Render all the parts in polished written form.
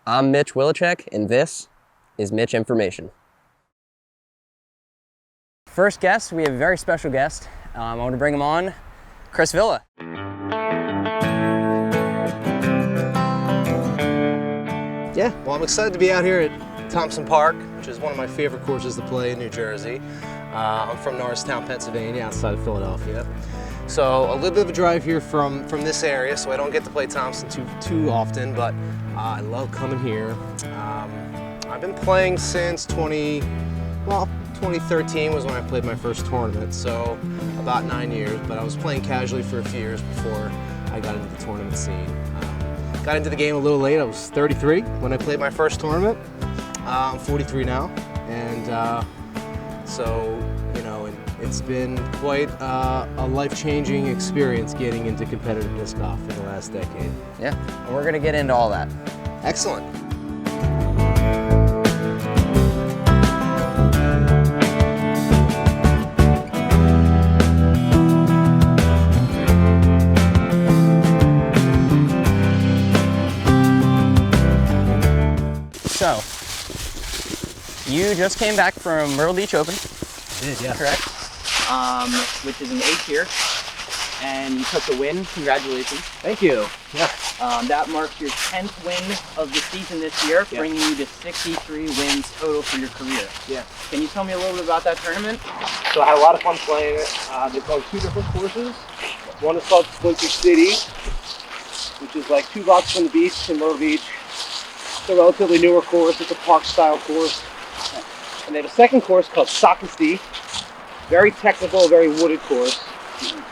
I'm Mitch Wileczek, and this is Mitch-Information. First guest, we have a very special guest. I want to bring him on, Chris Villa. Yeah, well, I'm excited to be out here at Thompson Park, which is one of my favorite courses to play in New Jersey. I'm from Norristown, Pennsylvania, outside of Philadelphia. So a little bit of a drive here from this area, so I don't get to play Thompson too often, but I love coming here. I've been playing since 2013 was when I played my first tournament, so about 9 years, but I was playing casually for a few years before I got into the tournament scene. Got into the game a little late. I was 33 when I played my first tournament. I'm 43 now, and so, you know, it's been quite a life-changing experience getting into competitive disc golf in the last decade. Yeah, and we're gonna get into all that. Excellent. So, you just came back from Myrtle Beach Open. I did, yeah. Correct? Which is an A tier, and you took the win. Congratulations. Thank you. Yeah. That marks your 10th win of the season this year, bringing you to 63 wins total for your career. Yeah. Can you tell me a little bit about that tournament? So I had a lot of fun playing it. They called two different courses. One is called Splinter City, which is like 2 blocks from the beach in Myrtle Beach. It's a relatively newer course. It's a park-style course. And they have a second course called Sockasty. Very technical, very wooded course.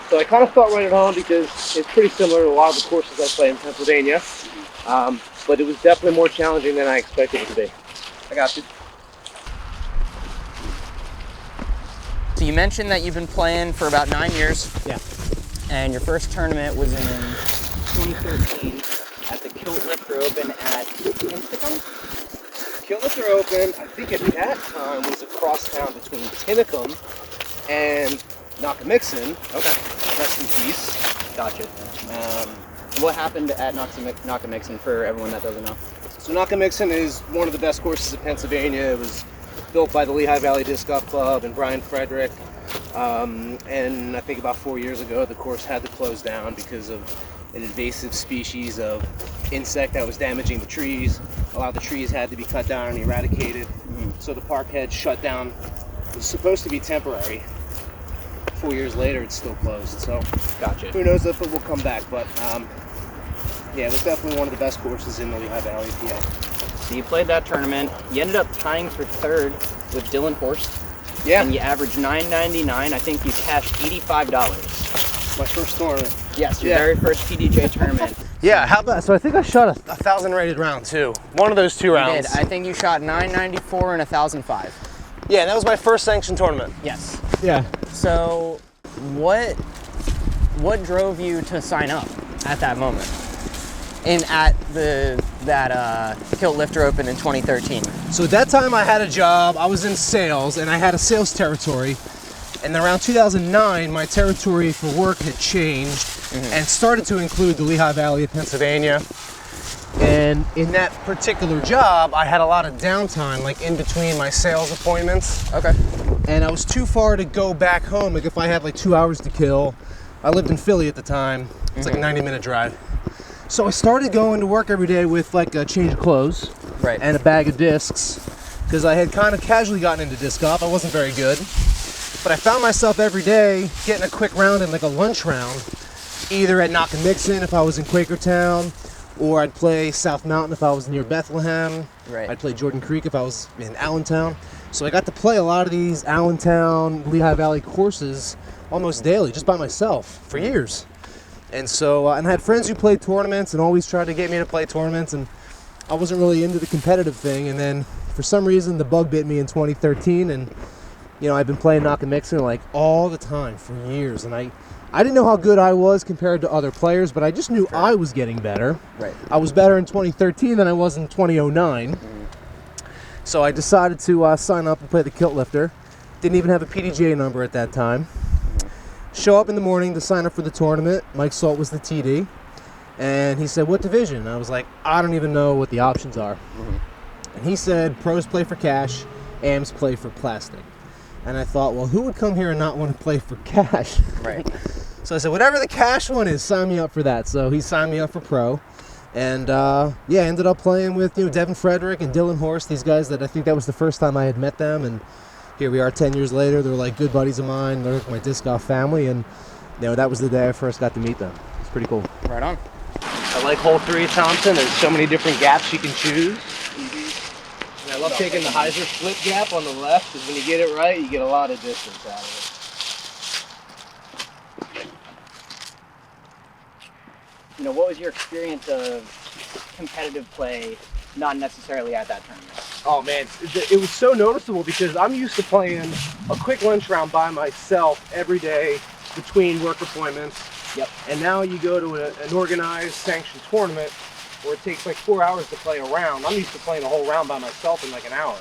So I kind of felt right at home because it's pretty similar to a lot of the courses I play in Pennsylvania. But it was definitely more challenging than I expected it to be. I got you. So you mentioned that you've been playing for about 9 years. Yeah. And your first tournament was in 2013 at the Kilt Lifter Open at Tinicum? Kilt Lifter Open, I think at that time, was a crosstown between Tinicum and Knockemixon. Okay. Rest in peace. Gotcha. What happened at Knockemixon for everyone that doesn't know? So Knockemixon is one of the best courses in Pennsylvania. It was built by the Lehigh Valley Disc Golf Club and Brian Frederick. And I think about 4 years ago, the course had to close down because of an invasive species of insect that was damaging the trees. A lot of the trees had to be cut down and eradicated. So the park had shut down. It was supposed to be temporary. 4 years later, it's still closed. So Gotcha. who knows if it will come back, but yeah, it was definitely one of the best courses in the Lehigh Valley, PA. So you played that tournament. You ended up tying for third with Dylan Horst. Yeah. And you averaged $9.99. I think you cashed $85. My first tournament. Yes, your very first PDJ tournament. Yeah, how about, so I think I shot a 1,000 rated round too. One of those 2 rounds. You did. I think you shot $9.94 and 1,005. Yeah, that was my first sanctioned tournament. Yes. Yeah. So what drove you to sign up at that moment? At that Kilt Lifter Open in 2013. So at that time I had a job, I was in sales, and I had a sales territory. And around 2009, my territory for work had changed and started to include the Lehigh Valley of Pennsylvania. And in that particular job, I had a lot of downtime, like in between my sales appointments. Okay. And I was too far to go back home. Like if I had like 2 hours to kill, I lived in Philly at the time. It's like a 90-minute drive. So I started going to work every day with like a change of clothes and a bag of discs, because I had kind of casually gotten into disc golf. I wasn't very good. But I found myself every day getting a quick round and like a lunch round, either at Knockemixon if I was in Quakertown, or I'd play South Mountain if I was near Bethlehem. Right. I'd play Jordan Creek if I was in Allentown. So I got to play a lot of these Allentown, Lehigh Valley courses almost daily, just by myself for years. And so, and I had friends who played tournaments and always tried to get me to play tournaments, and I wasn't really into the competitive thing. And then for some reason, the bug bit me in 2013, and you know, I've been playing Knockemixon like all the time for years, and I didn't know how good I was compared to other players, but I just knew I was getting better. Right. I was better in 2013 than I was in 2009. So I decided to sign up and play the Kilt Lifter. Didn't even have a PDGA number at that time. Show up in the morning to sign up for the tournament. Mike Salt was the TD. And he said, what division? And I was like, I don't even know what the options are. And he said, pros play for cash, AMs play for plastic. And I thought, well, who would come here and not want to play for cash? Right. So I said, whatever the cash one is, sign me up for that. So he signed me up for pro. And ended up playing with Devin Frederick and Dylan Horst, these guys that I think that was the first time I had met them. And here we are 10 years later. They're like good buddies of mine. They're like my disc golf family. And that was the day I first got to meet them. It's pretty cool. Right on. I like hole 3 at Thompson. There's so many different gaps you can choose. And I love taking the Hyzer split gap on the left, because when you get it right, you get a lot of distance out of it. What was your experience of competitive play, not necessarily at that tournament? Oh man, it was so noticeable because I'm used to playing a quick lunch round by myself every day between work appointments. Yep. And now you go to an organized, sanctioned tournament where it takes like 4 hours to play a round. I'm used to playing a whole round by myself in like an hour.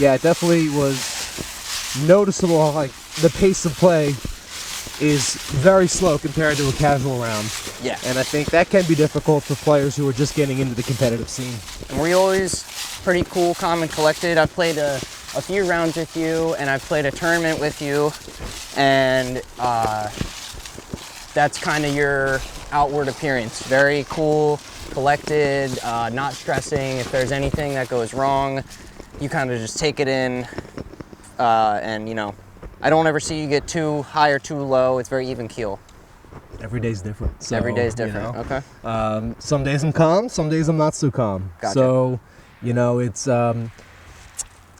Yeah, it definitely was noticeable how, like, the pace of play is very slow compared to a casual round. Yeah. And I think that can be difficult for players who are just getting into the competitive scene. And were you always pretty cool, calm, and collected? I played a few rounds with you, and I played a tournament with you, and that's kind of your outward appearance. Very cool, collected, not stressing. If there's anything that goes wrong, you kind of just take it in, and I don't ever see you get too high or too low. It's very even keel. Every day's different. So, Every day's different. Okay. Some days I'm calm, some days I'm not so calm. Gotcha. So,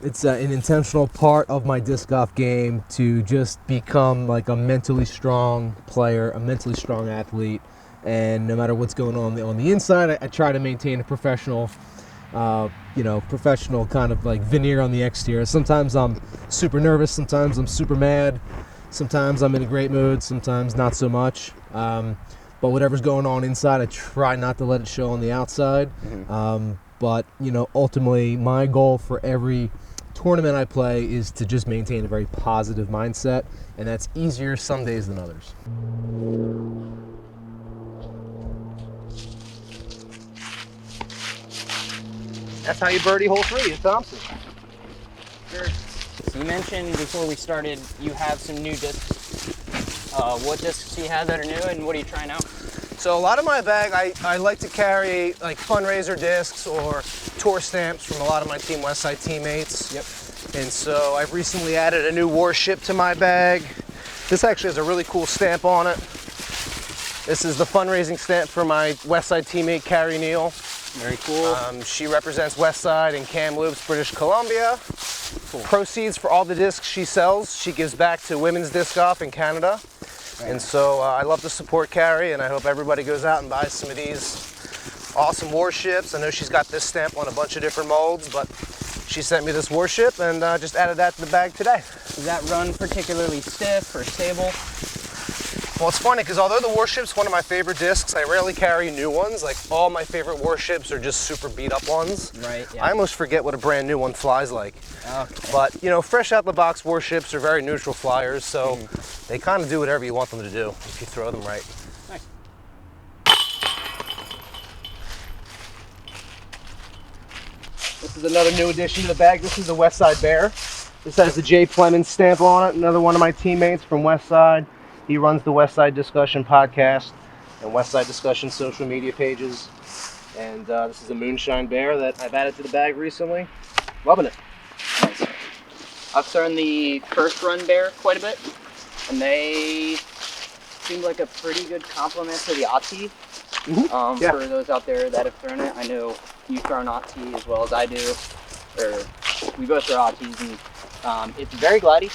it's an intentional part of my disc golf game to just become like a mentally strong player, a mentally strong athlete. And no matter what's going on the inside, I try to maintain a professional professional kind of like veneer on the exterior. Sometimes I'm super nervous, sometimes I'm super mad, sometimes I'm in a great mood, sometimes not so much. But whatever's going on inside, I try not to let it show on the outside. But ultimately, my goal for every tournament I play is to just maintain a very positive mindset, and that's easier some days than others. That's how you birdie hole 3 at Thompson. Sure. So you mentioned before we started you have some new discs. What discs do you have that are new, and what are you trying out? So a lot of my bag, I like to carry like fundraiser discs or tour stamps from a lot of my Team Westside teammates. Yep. And so I've recently added a new warship to my bag. This actually has a really cool stamp on it. This is the fundraising stamp for my Westside teammate, Carrie Neal. Very cool. She represents Westside in Kamloops, British Columbia. Cool. Proceeds for all the discs she sells, she gives back to women's disc golf in Canada. Right. And so I love to support Carrie, and I hope everybody goes out and buys some of these awesome warships. I know she's got this stamp on a bunch of different molds, but she sent me this warship and just added that to the bag today. Does that run particularly stiff or stable? Well, it's funny because although the warship's one of my favorite discs, I rarely carry new ones. Like, all my favorite warships are just super beat up ones. Right, yeah. I almost forget what a brand new one flies like. Okay. But, fresh out the box warships are very neutral flyers, so they kind of do whatever you want them to do if you throw them right. Nice. This is another new addition to the bag. This is the Westside Bear. This has the Jay Plemons stamp on it. Another one of my teammates from Westside. He runs the Westside Discussion podcast and Westside Discussion social media pages. And this is a Moonshine Bear that I've added to the bag recently. Loving it. Nice. I've thrown the first run Bear quite a bit, and they seem like a pretty good complement to the Ati. Yeah. For those out there that have thrown it, I know you throw an Ati as well as I do, or we both throw Atis, and it's very glidey.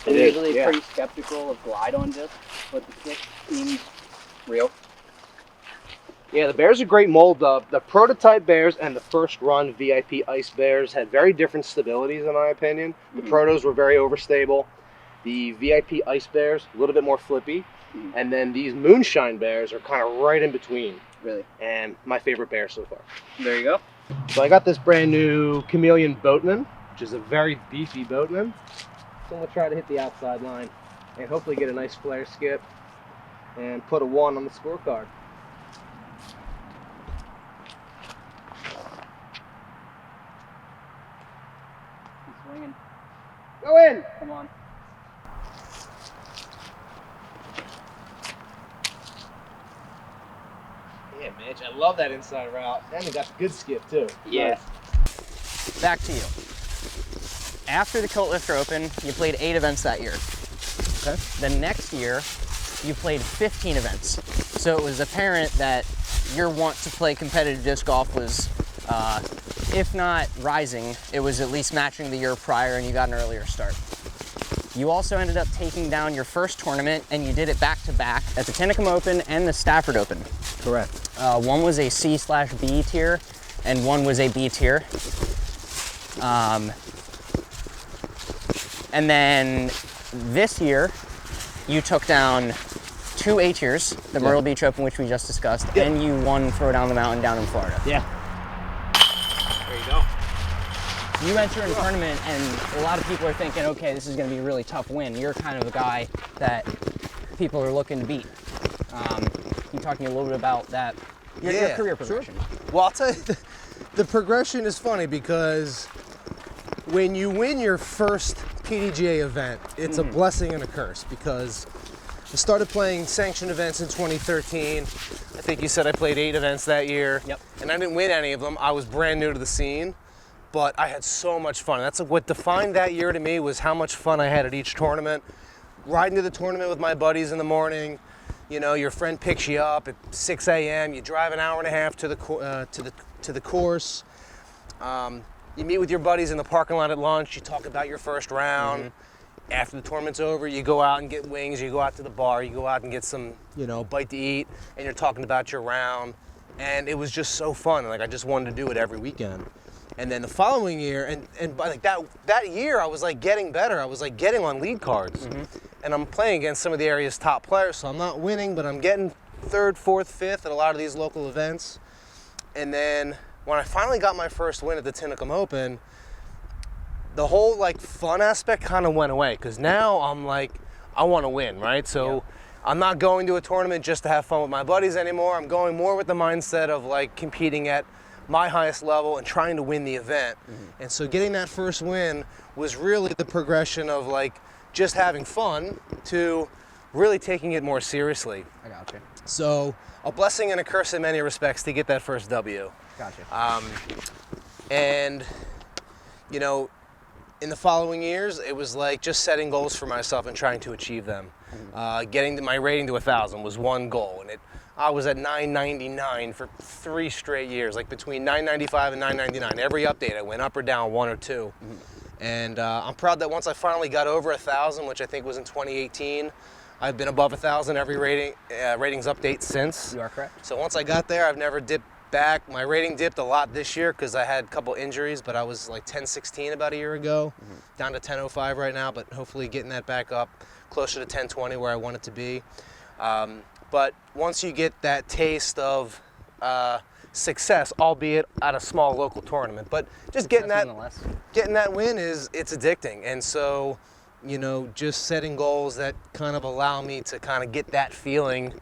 I'm usually pretty skeptical of glide on discs, but the stick seems real. Yeah, the Bear's a great mold. The prototype Bears and the first run VIP Ice Bears had very different stabilities, in my opinion. The protos were very overstable. The VIP Ice Bears, a little bit more flippy. And then these Moonshine Bears are kind of right in between. Really? And my favorite bear so far. There you go. So I got this brand new Chameleon Boatman, which is a very beefy boatman. So I'm going to try to hit the outside line and hopefully get a nice flare skip and put a 1 on the scorecard. swinging. Go in. Come on. Yeah, Mitch, I love that inside route. And they got the good skip, too. Yeah. Back to you. After the Coat Lifter Open, you played 8 events that year. Okay. The next year, you played 15 events. So it was apparent that your want to play competitive disc golf was, if not rising, it was at least matching the year prior, and you got an earlier start. You also ended up taking down your first tournament, and you did it back-to-back at the Tinicum Open and the Stafford Open. Correct. One was a C/B tier, and one was a B tier. And then this year, you took down 2 A tiers, the Myrtle Beach Open, which we just discussed, and you won Throw Down the Mountain down in Florida. Yeah. There you go. You enter in a tournament, and a lot of people are thinking, okay, this is going to be a really tough win. You're kind of a guy that people are looking to beat. Can you talk to me a little bit about that, your career progression? Sure. Well, I'll tell you, the progression is funny because when you win your first PDGA event, it's a blessing and a curse because I started playing sanctioned events in 2013. I think you said I played 8 events that year. Yep. And I didn't win any of them. I was brand new to the scene, but I had so much fun. That's what defined that year to me was how much fun I had at each tournament. Riding to the tournament with my buddies in the morning. You know, your friend picks you up at 6 a.m. You drive an hour and a half to the course. You meet with your buddies in the parking lot at lunch. You talk about your first round. After the tournament's over, you go out and get wings. You go out to the bar. You go out and get some, bite to eat. And you're talking about your round. And it was just so fun. Like I just wanted to do it every weekend. And then the following year, and by like that year, I was like getting better. I was like getting on lead cards. And I'm playing against some of the area's top players, so I'm not winning, but I'm getting 3rd, 4th, 5th at a lot of these local events. And then when I finally got my first win at the Tinicum Open, the whole like fun aspect kind of went away because now I'm like, I want to win, right? So I'm not going to a tournament just to have fun with my buddies anymore. I'm going more with the mindset of like competing at my highest level and trying to win the event. And so getting that first win was really the progression of like just having fun to really taking it more seriously. I got you. So a blessing and a curse in many respects to get that first W. Gotcha. And in the following years, it was like just setting goals for myself and trying to achieve them. Getting my rating to 1,000 was one goal, and I was at 999 for 3 straight years, like between 995 and 999. Every update, I went up or down 1 or 2. And I'm proud that once I finally got over 1,000, which I think was in 2018, I've been above 1,000 every ratings update since. You are correct. So once I got there, I've never dipped back. My rating dipped a lot this year because I had a couple injuries, but I was like 1016 about a year ago, down to 1005 right now, but hopefully getting that back up closer to 1020 where I want it to be. But once you get that taste of success, albeit at a small local tournament, but just getting that win it's addicting. And so, just setting goals that kind of allow me to kind of get that feeling.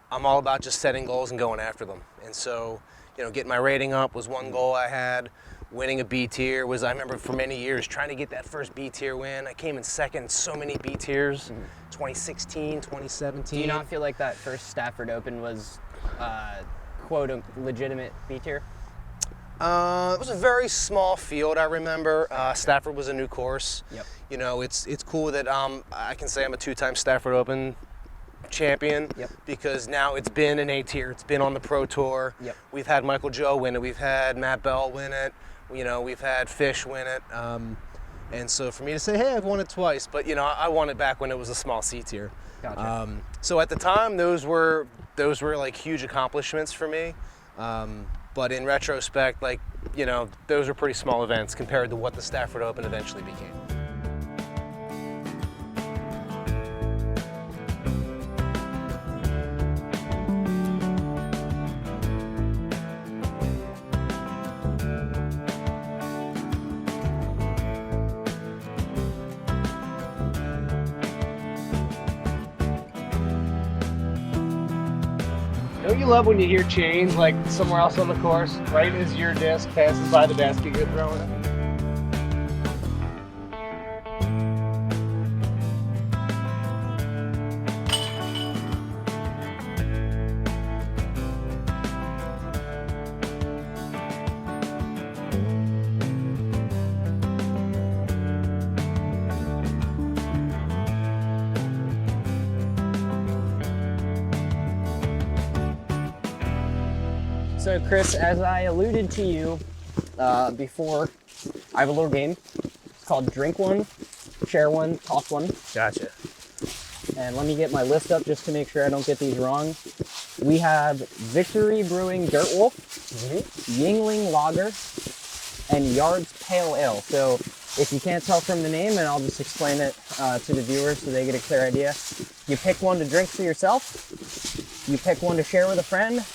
I'm all about just setting goals and going after them. And so, getting my rating up was one goal I had. Winning a B tier was, I remember for many years, trying to get that first B tier win. I came in second in so many B tiers, 2016, 2017. Do you not feel like that first Stafford Open was, quote, a legitimate B tier? It was a very small field, I remember. Stafford was a new course. Yep. It's cool that I can say I'm a 2-time Stafford Open champion because now it's been an A tier. It's been on the Pro Tour. We've had Michael Joe win it. We've had Matt Bell win it. We've had Fish win it. And so for me to say, hey, I've won it twice, but I won it back when it was a small C tier. Gotcha. So at the time, those were like huge accomplishments for me. But in retrospect, those were pretty small events compared to what the Stafford Open eventually became. Don't you love when you hear change like somewhere else on the course, right as your disc passes by the basket you're throwing it? So Chris, as I alluded to you before, I have a little game. It's called Drink One, Share One, Toss One. Gotcha. And let me get my list up just to make sure I don't get these wrong. We have Victory Brewing Dirt Wolf, Yingling Lager, and Yards Pale Ale. So if you can't tell from the name, and I'll just explain it to the viewers so they get a clear idea. You pick one to drink for yourself, you pick one to share with a friend,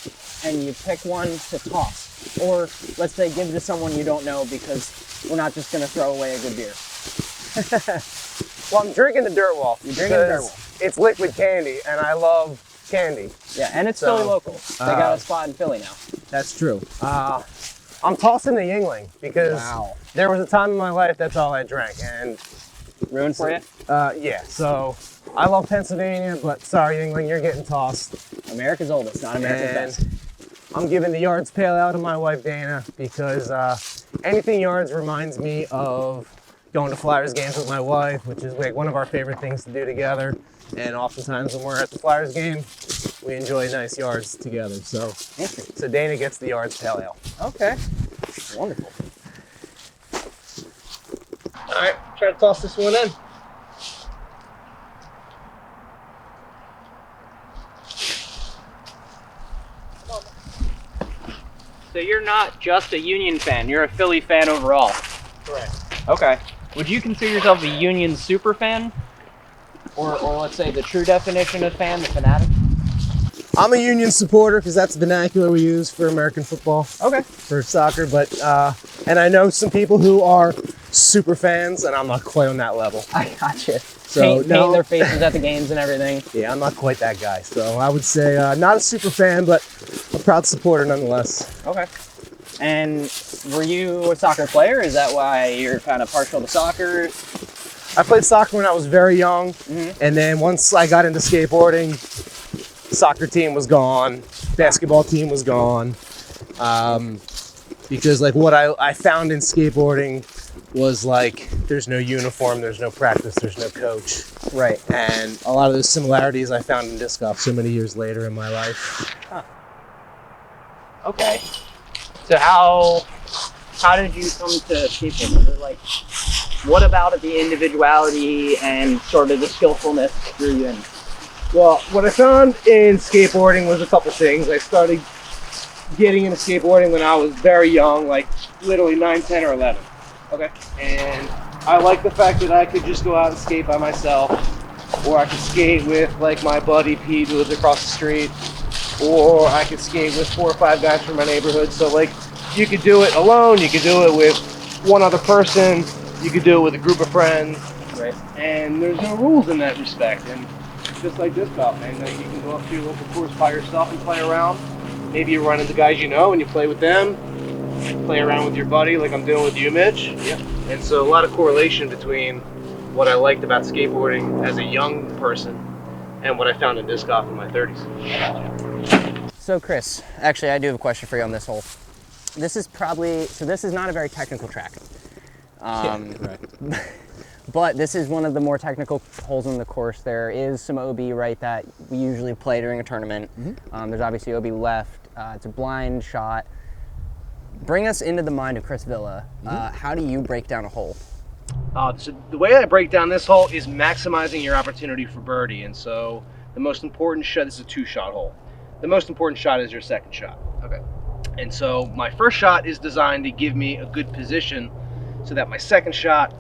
and you pick one to toss. Or let's say give to someone you don't know, because we're not just gonna throw away a good beer. Well, I'm drinking the Dirt Wolf. You're drinking the Dirt Wolf. It's liquid candy, and I love candy. Yeah, and it's Philly local. They got a spot in Philly now. That's true. I'm tossing the Yingling because there was a time in my life that's all I drank, and Ruined for you? yeah. So I love Pennsylvania, but sorry, Yingling, you're getting tossed. America's oldest, not America's best. I'm giving the Yards Pale Ale to my wife Dana because anything Yards reminds me of going to Flyers games with my wife, which is like one of our favorite things to do together. And oftentimes when we're at the Flyers game, we enjoy nice Yards together. So Dana gets the Yards Pale Ale. Okay, wonderful. All right, try to toss this one in. So you're not just a Union fan, you're a Philly fan overall. Correct. Okay. Would you consider yourself a Union super fan? Or let's say the true definition of fan, the fanatic? I'm a Union supporter because that's the vernacular we use for American football. Okay. For soccer, but and I know some people who are super fans, and I'm not quite on that level. I gotcha. So paint no, their faces at the games and everything. yeah, I'm not quite that guy. So I would say not a super fan, but a proud supporter nonetheless. Okay. And were you a soccer player? Is that why you're kind of partial to soccer? I played soccer when I was very young, and then once I got into skateboarding, soccer team was gone, basketball team was gone, because like what I found in skateboarding was like there's no uniform, there's no practice, there's no coach. Right. And a lot of those similarities I found in disc golf so many years later in my life. Huh. Okay. So how did you come to skateboarding? Was it like, what about it, the individuality and sort of the skillfulness drew you in? Well, what I found in skateboarding was a couple things. I started getting into skateboarding when I was very young, like literally 9, 10, or 11. Okay. And I like the fact that I could just go out and skate by myself, or I could skate with like my buddy Pete who lives across the street, or I could skate with 4 or 5 guys from my neighborhood. So like you could do it alone, you could do it with one other person, you could do it with a group of friends. Right. And there's no rules in that respect. And just like disc golf, man, like you can go up to your local course by yourself and play around. Maybe you run into guys you know and you play with them. Play around with your buddy like I'm doing with you, Mitch. Yep. And so a lot of correlation between what I liked about skateboarding as a young person and what I found in disc golf in my 30s. So Chris, actually I do have a question for you on this hole. This is not a very technical track. Correct. But this is one of the more technical holes in the course. There is some OB right that we usually play during a tournament. There's obviously OB left. It's a blind shot. Bring us into the mind of Chris Villa. How do you break down a hole? So the way I break down this hole is maximizing your opportunity for birdie. And so the most important shot, this is a 2-shot hole. The most important shot is your second shot. Okay. And so my first shot is designed to give me a good position so that my second shot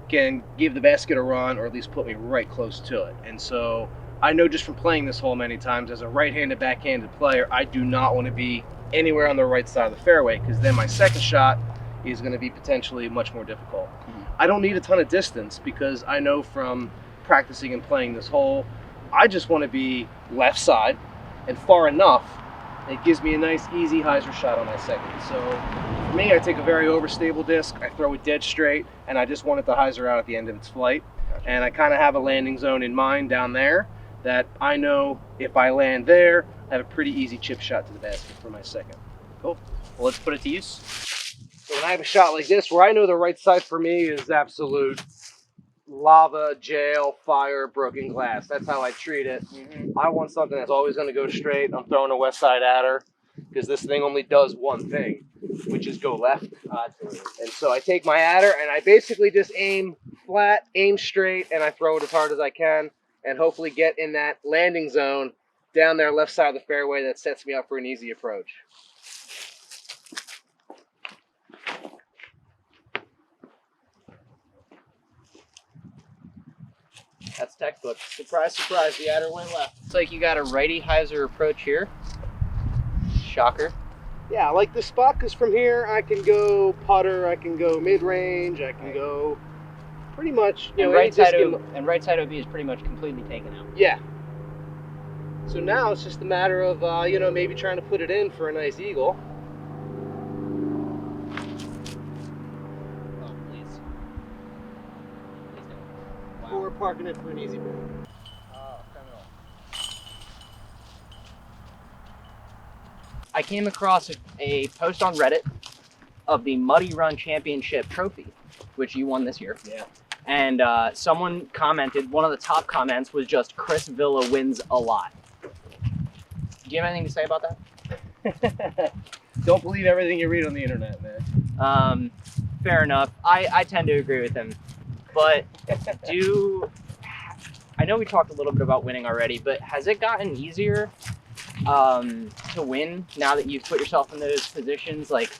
can give the basket a run, or at least put me right close to it. And so I know just from playing this hole many times, as a right-handed, backhanded player, I do not want to be anywhere on the right side of the fairway, because then my second shot is going to be potentially much more difficult. I don't need a ton of distance, because I know from practicing and playing this hole, I just want to be left side and far enough. It gives me a nice, easy hyzer shot on my second. So for me, I take a very overstable disc, I throw it dead straight, and I just want it to hyzer out at the end of its flight. Gotcha. And I kind of have a landing zone in mind down there that I know if I land there, I have a pretty easy chip shot to the basket for my second. Cool. Well, let's put it to use. So when I have a shot like this, where I know the right side for me is absolute lava, jail, fire, broken glass. That's how I treat it. I want something that's always going to go straight. I'm throwing a Westside adder. because this thing only does one thing, which is go left. And so I take my adder and I basically just aim flat, aim straight, and I throw it as hard as I can, and hopefully get in that landing zone down there left side of the fairway that sets me up for an easy approach. That's textbook. Surprise, surprise, the adder went left. It's like you got a righty hyzer approach here. Shocker. Yeah, I like this spot because from here I can go putter, I can go mid-range, I can go pretty much, And right side OB is pretty much completely taken out. Yeah. So now it's just a matter of, maybe trying to put it in for a nice eagle. Oh, please. Please don't. Wow. Or parking it for an easy bird. Oh, criminal. I came across a post on Reddit of the Muddy Run Championship trophy, which you won this year. Yeah. And someone commented, one of the top comments was just, Chris Villa wins a lot. Do you have anything to say about that? Don't believe everything you read on the internet, man. Fair enough. I tend to agree with him. But I know we talked a little bit about winning already, but has it gotten easier to win now that you've put yourself in those positions? Like,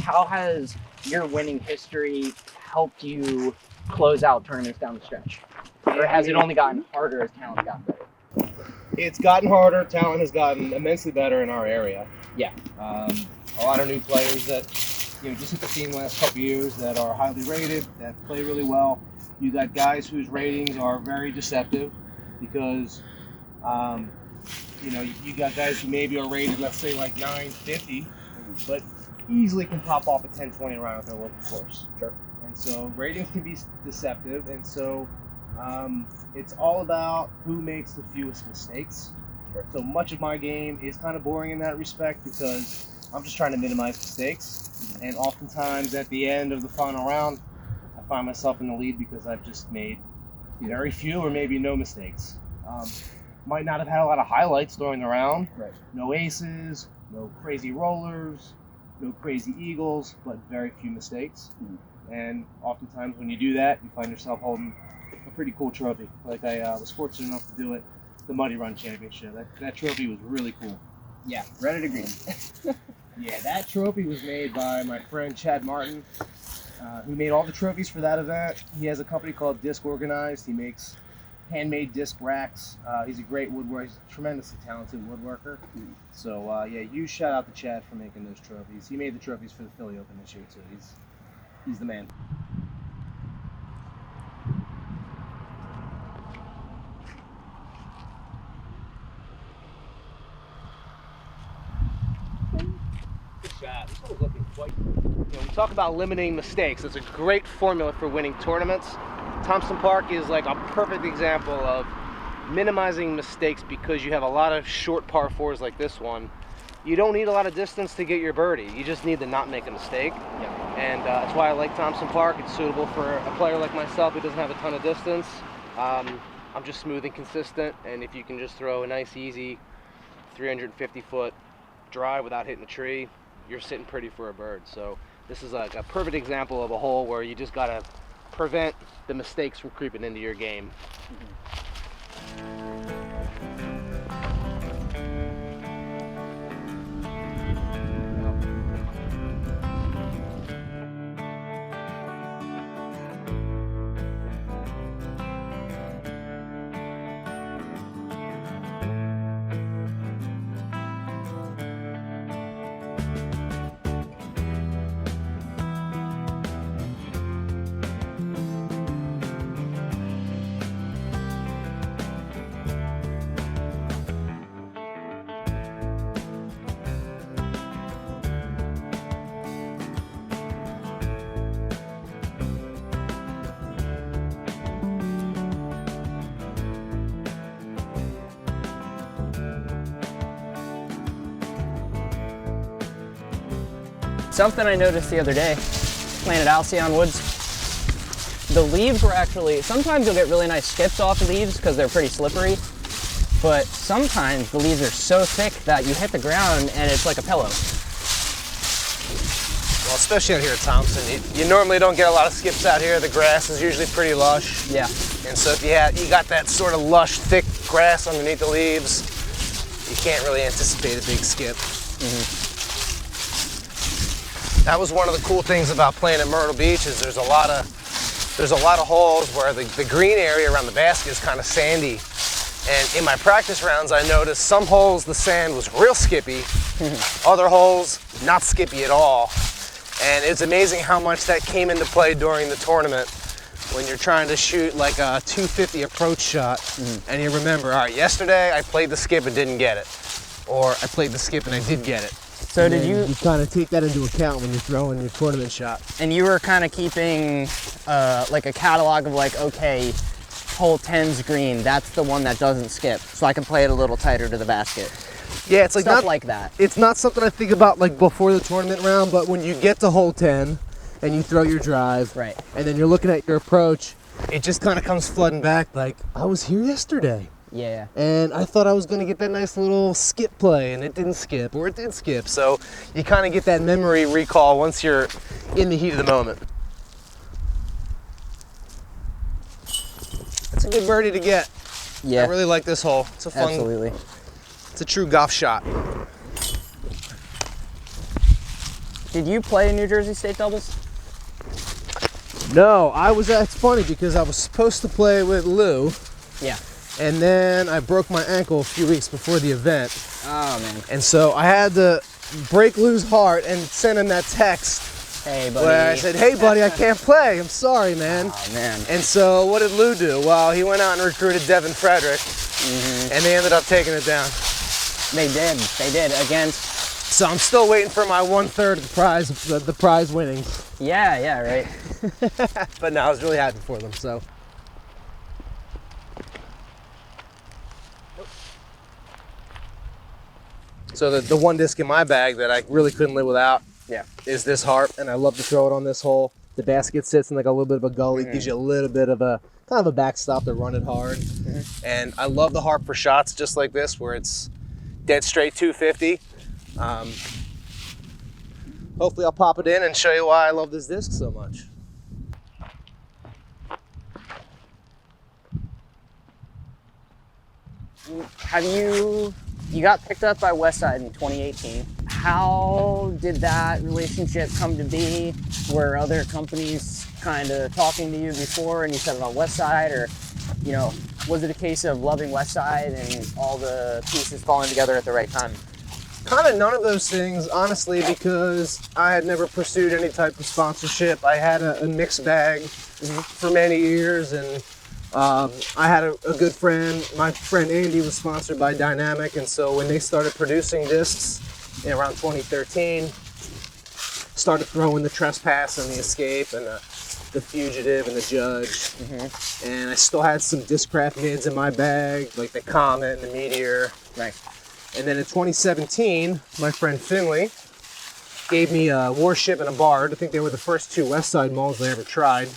how has your winning history helped you close out tournaments down the stretch? Or has it only gotten harder as talent got better? It's gotten harder. Talent has gotten immensely better in our area. Yeah. A lot of new players that, just hit the scene the last couple of years that are highly rated, that play really well. You got guys whose ratings are very deceptive because, you got guys who maybe are rated, let's say, like 950, but easily can pop off a 10-20 around at their local course. Sure. And so ratings can be deceptive, and so it's all about who makes the fewest mistakes. Sure. So much of my game is kind of boring in that respect because I'm just trying to minimize mistakes, and oftentimes at the end of the final round, I find myself in the lead because I've just made very few or maybe no mistakes. Might not have had a lot of highlights during the round. Right. No aces, no crazy rollers, no crazy eagles, but very few mistakes. Mm-hmm. And oftentimes when you do that, you find yourself holding a pretty cool trophy. Like I was fortunate enough to do it, the Muddy Run Championship. That trophy was really cool. Yeah, Reddit agrees. Yeah, that trophy was made by my friend Chad Martin, who made all the trophies for that event. He has a company called Disc Organized. He makes handmade disc racks. He's a great woodworker. He's a tremendously talented woodworker. So huge shout out to Chad for making those trophies. He made the trophies for the Philly Open this year too. He's the man. Good shot. This one's looking quite. We talk about limiting mistakes. It's a great formula for winning tournaments. Thompson Park is like a perfect example of minimizing mistakes because you have a lot of short par fours like this one. You don't need a lot of distance to get your birdie. You just need to not make a mistake. Yeah. And that's why I like Thompson Park. It's suitable for a player like myself who doesn't have a ton of distance. I'm just smooth and consistent, and if you can just throw a nice, easy 350-foot drive without hitting a tree, you're sitting pretty for a bird. So this is like a perfect example of a hole where you just gotta prevent the mistakes from creeping into your game. Something I noticed the other day, planted Alcyon woods, the leaves were actually, sometimes you'll get really nice skips off leaves because they're pretty slippery, but sometimes the leaves are so thick that you hit the ground and it's like a pillow. Well, especially out here at Thompson, you normally don't get a lot of skips out here. The grass is usually pretty lush. Yeah. And so if you got that sort of lush, thick grass underneath the leaves, you can't really anticipate a big skip. That was one of the cool things about playing at Myrtle Beach is there's a lot of holes where the green area around the basket is kind of sandy. And in my practice rounds, I noticed some holes the sand was real skippy, other holes not skippy at all. And it's amazing how much that came into play during the tournament when you're trying to shoot like a 250 approach shot. And you remember, all right, yesterday I played the skip and didn't get it. Or I played the skip and I did get it. So and did you kind of take that into account when you're throwing your tournament shot. And you were kind of keeping like a catalog of like, okay, hole 10's green, that's the one that doesn't skip, so I can play it a little tighter to the basket. Yeah, it's like stuff not like that. It's not something I think about like before the tournament round, but when you get to hole 10 and you throw your drive, right, and then you're looking at your approach, it just kind of comes flooding back like, I was here yesterday. Yeah. And I thought I was going to get that nice little skip play, and it didn't skip, or it did skip. So you kind of get that memory recall once you're in the heat of the moment. That's a good birdie to get. Yeah. I really like this hole. It's a fun. Absolutely. It's a true golf shot. Did you play in New Jersey State doubles? No, it's funny because I was supposed to play with Lou. Yeah. And then I broke my ankle a few weeks before the event. Oh, man. And so I had to break Lou's heart and send him that text. Hey, buddy. Where I said, hey, buddy, I can't play. I'm sorry, man. Oh, man. And so what did Lou do? Well, he went out and recruited Devin Frederick, and they ended up taking it down. They did. They did. Against... So I'm still waiting for my 1/3 of the prize winning. Yeah, right. But no, I was really happy for them, so. So the one disc in my bag that I really couldn't live without is this harp, and I love to throw it on this hole. The basket sits in like a little bit of a gully, gives you a little bit of a kind of a backstop to run it hard. And I love the harp for shots just like this, where it's dead straight 250. Hopefully I'll pop it in and show you why I love this disc so much. You got picked up by Westside in 2018. How did that relationship come to be? Were other companies kind of talking to you before and you said about Westside, or, you know, was it a case of loving Westside and all the pieces falling together at the right time? Kind of none of those things, honestly, because I had never pursued any type of sponsorship. I had a mixed bag for many years, and I had a good friend. My friend Andy was sponsored by Dynamic, and so when they started producing discs in around 2013, started throwing the Trespass and the Escape and the Fugitive and the Judge. And I still had some Discraft mids in my bag, like the Comet and the Meteor. Right. And then in 2017, my friend Finley gave me a Warship and a Bard. I think they were the first two Westside molds I ever tried.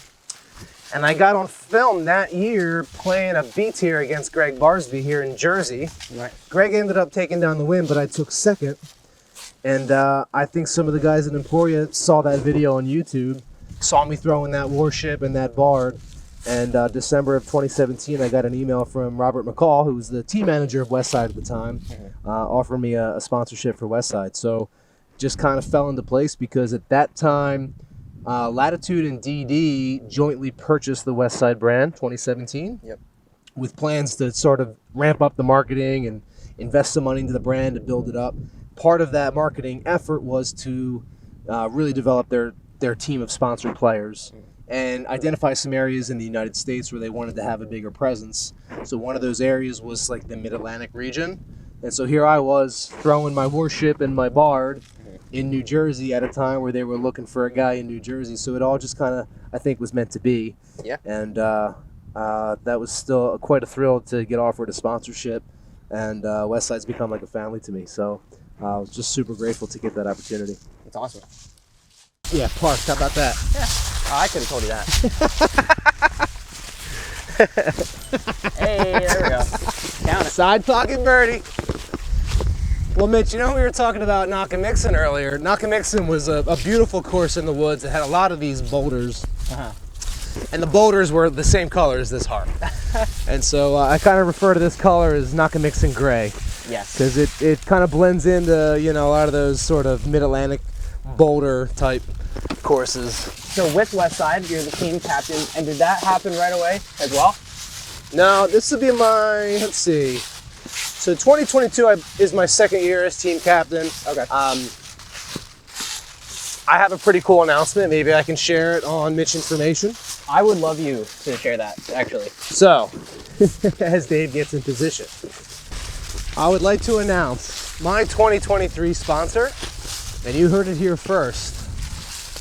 And I got on film that year playing a B tier against Greg Barsby here in Jersey. Right. Greg ended up taking down the win, but I took second. And I think some of the guys at Emporia saw that video on YouTube, saw me throwing that Warship and that Bard. And December of 2017, I got an email from Robert McCall, who was the team manager of Westside at the time, offering me a sponsorship for Westside. So just kind of fell into place because at that time, Latitude and DD jointly purchased the Westside brand, 2017, with plans to sort of ramp up the marketing and invest some money into the brand to build it up. Part of that marketing effort was to really develop their team of sponsored players and identify some areas in the United States where they wanted to have a bigger presence. So one of those areas was like the Mid-Atlantic region. And so here I was throwing my Warship and my Bard in New Jersey at a time where they were looking for a guy in New Jersey. So it all just kind of, I think, was meant to be. Yeah. And that was still quite a thrill to get offered a sponsorship. And Westside's become like a family to me. So I was just super grateful to get that opportunity. It's awesome. Yeah, Parks, how about that? Yeah. Oh, I could have told you that. Hey, there we go. Count it. Side pocket birdie. Well, Mitch, you know we were talking about Nakamixon earlier. Nakamixon was a beautiful course in the woods. It had a lot of these boulders. And the boulders were the same color as this heart. And so I kind of refer to this color as Nakamixon gray. Yes. Because it kind of blends into, you know, a lot of those sort of mid-Atlantic boulder type courses. So with Westside, you're the team captain, and did that happen right away as well? No, this will be my, let's see. So 2022 is my second year as team captain. Okay. I have a pretty cool announcement. Maybe I can share it on Mitch-Information. I would love you to share that, actually. So, as Dave gets in position, I would like to announce my 2023 sponsor, and you heard it here first,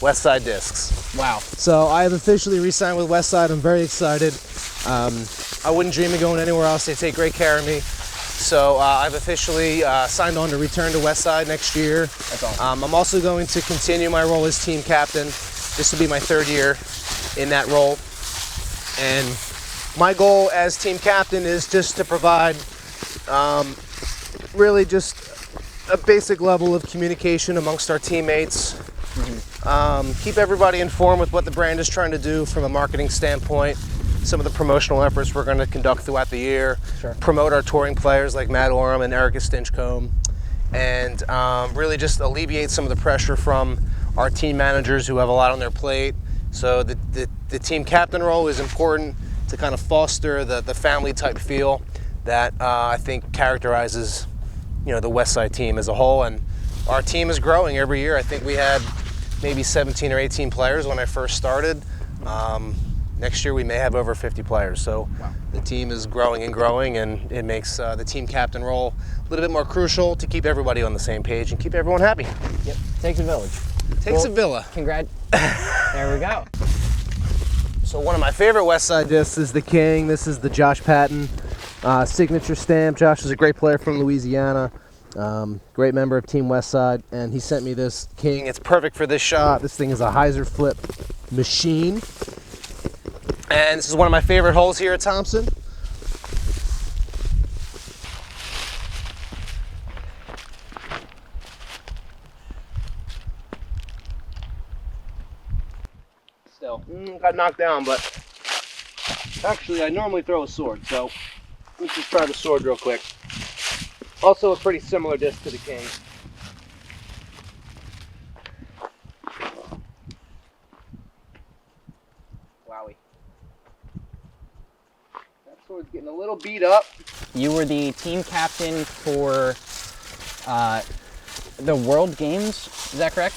Westside Discs. Wow. So I have officially re-signed with Westside. I'm very excited. I wouldn't dream of going anywhere else. They take great care of me. So I've officially signed on to return to Westside next year. That's awesome. I'm also going to continue my role as team captain. This will be my third year in that role. And my goal as team captain is just to provide really just a basic level of communication amongst our teammates. Keep everybody informed with what the brand is trying to do from a marketing standpoint. Some of the promotional efforts we're going to conduct throughout the year. Sure. Promote Our touring players like Matt Oram and Erica Stinchcombe. And really just alleviate some of the pressure from our team managers who have a lot on their plate. So the team captain role is important to kind of foster the family type feel that I think characterizes, you know, the Westside team as a whole. And our team is growing every year. I think we had maybe 17 or 18 players when I first started. Next year we may have over 50 players. So wow. The team is growing, and it makes the team captain role a little bit more crucial to keep everybody on the same page and keep everyone happy. Yep, takes a village. Takes a villa. There we go. So one of my favorite Westside discs is the King. This is the Josh Patton signature stamp. Josh is a great player from Louisiana. Great member of Team Westside, and he sent me this King. It's perfect for this shot. This thing is a Hyzer flip machine. And this is one of my favorite holes here at Thompson. Still. Got knocked down, but actually I normally throw a sword, so let's just try the sword real quick. Also a pretty similar disc to the King. Wowie. That sword's getting a little beat up. You were the team captain for the World Games, is that correct?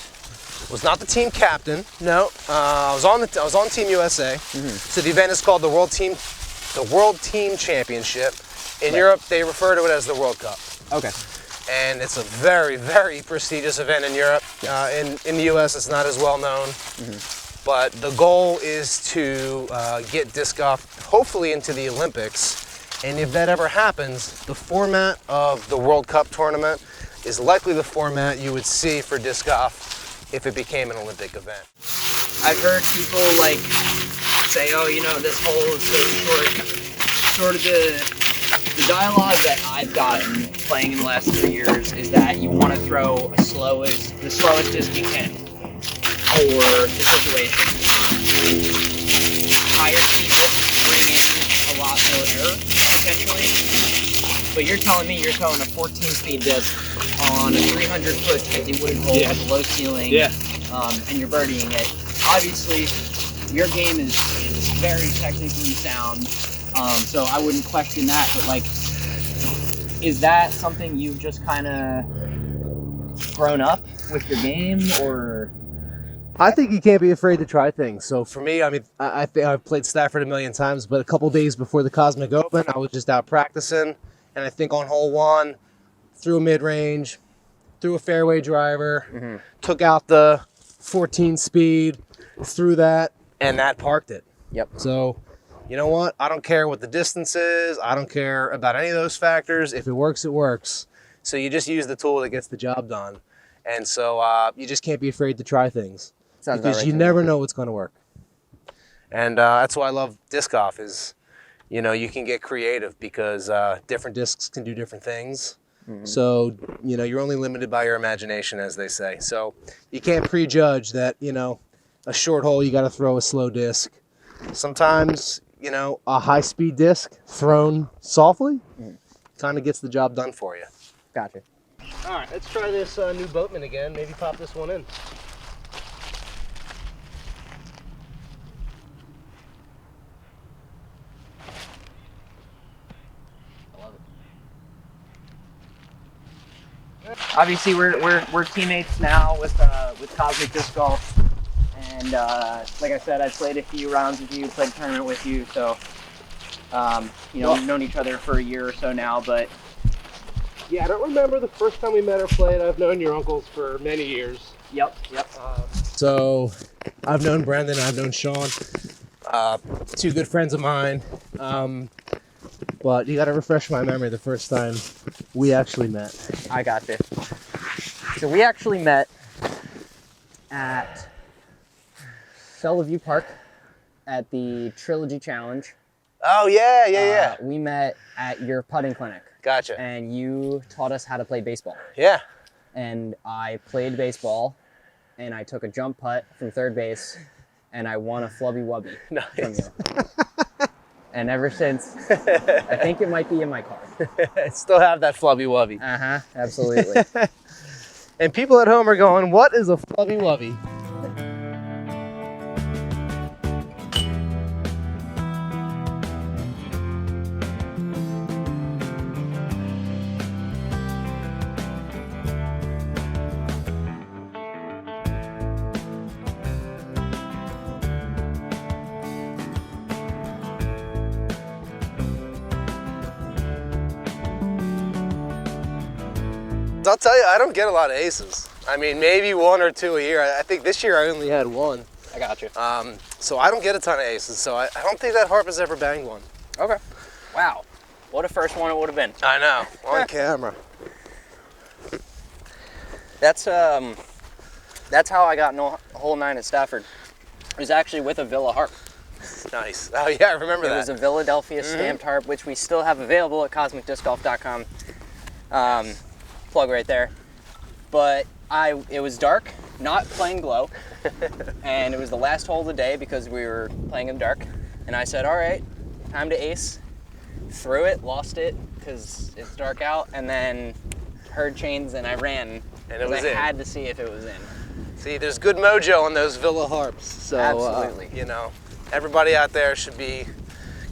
Was not the team captain. No, I was on Team USA. So the event is called the World Team Championship. In Europe, they refer to it as the World Cup. Okay. And it's a very, very prestigious event in Europe. In the US, it's not as well known. But the goal is to get disc golf hopefully into the Olympics. And if that ever happens, the format of the World Cup tournament is likely the format you would see for disc golf if it became an Olympic event. I've heard people like say, oh, you know, this hole is so short. Sort of the dialogue that I've gotten playing in the last 3 years is that you want to throw the slowest disc you can for the situation. Higher speed discs bring in a lot more error, potentially. But you're telling me you're throwing a 14-speed disc on a 300-foot tightly wooded hole with a low ceiling, and you're birdieing it. Obviously, your game is very technically sound, so I wouldn't question that. But like, is that something you've just kind of grown up with your game, or? I think you can't be afraid to try things. So for me, I mean, I think I've played Stafford a million times, but a couple days before the Cosmic Open, I was just out practicing, and I think on hole one, threw a mid-range, threw a fairway driver, took out the 14 speed, threw that, and that parked it. Yep. So, you know what? I don't care what the distance is. I don't care about any of those factors. If it works, it works. So you just use the tool that gets the job done. And so you just can't be afraid to try things. Because you never know what's going to work. And that's why I love disc golf is, you know, you can get creative because different discs can do different things. So, you know, you're only limited by your imagination, as they say. So you can't prejudge that, you know, a short hole, you got to throw a slow disc. Sometimes, you know, a high-speed disc thrown softly kind of gets the job done for you. Gotcha. All right, let's try this new Boatman again. Maybe pop this one in. Obviously, we're teammates now with Cosmic Disc Golf, and like I said, I played a few rounds with you, played a tournament with you, so you know, we've known each other for a year or so now. But Yeah, I don't remember the first time we met or played. I've known your uncles for many years. yep. So I've known Brendan, I've known Sean, two good friends of mine. But you got to refresh my memory the first time we actually met. I got you. So we actually met at Bellevue Park at the Trilogy Challenge. Oh, yeah. We met at your putting clinic, Gotcha. and you taught us how to play baseball. Yeah. And I played baseball, and I took a jump putt from third base, and I won a flubby wubby from you. And ever since, I think it might be in my car. I still have that flubby wubby. Absolutely. And people at home are going, what is a flubby wubby? I'll tell you, I don't get a lot of aces. I mean, maybe one or two a year. I think this year I only had one. I got you. So I don't get a ton of aces, so I don't think that harp has ever banged one. Okay. Wow. What a first one it would have been. I know, on camera. That's how I got hole 9 at Stafford. It was actually with a Villa harp. Nice. Oh yeah, I remember that. It was a Philadelphia stamped harp, which we still have available at cosmicdiscgolf.com. Plug right there. But it was dark, not playing glow, and it was the last hole of the day because we were playing in dark. And I said, all right, time to ace. Threw it, lost it because it's dark out, and then heard chains and I ran. And it was in. I had to see if it was in. See, there's good mojo on those Villa harps. So, Absolutely. You know, everybody out there should be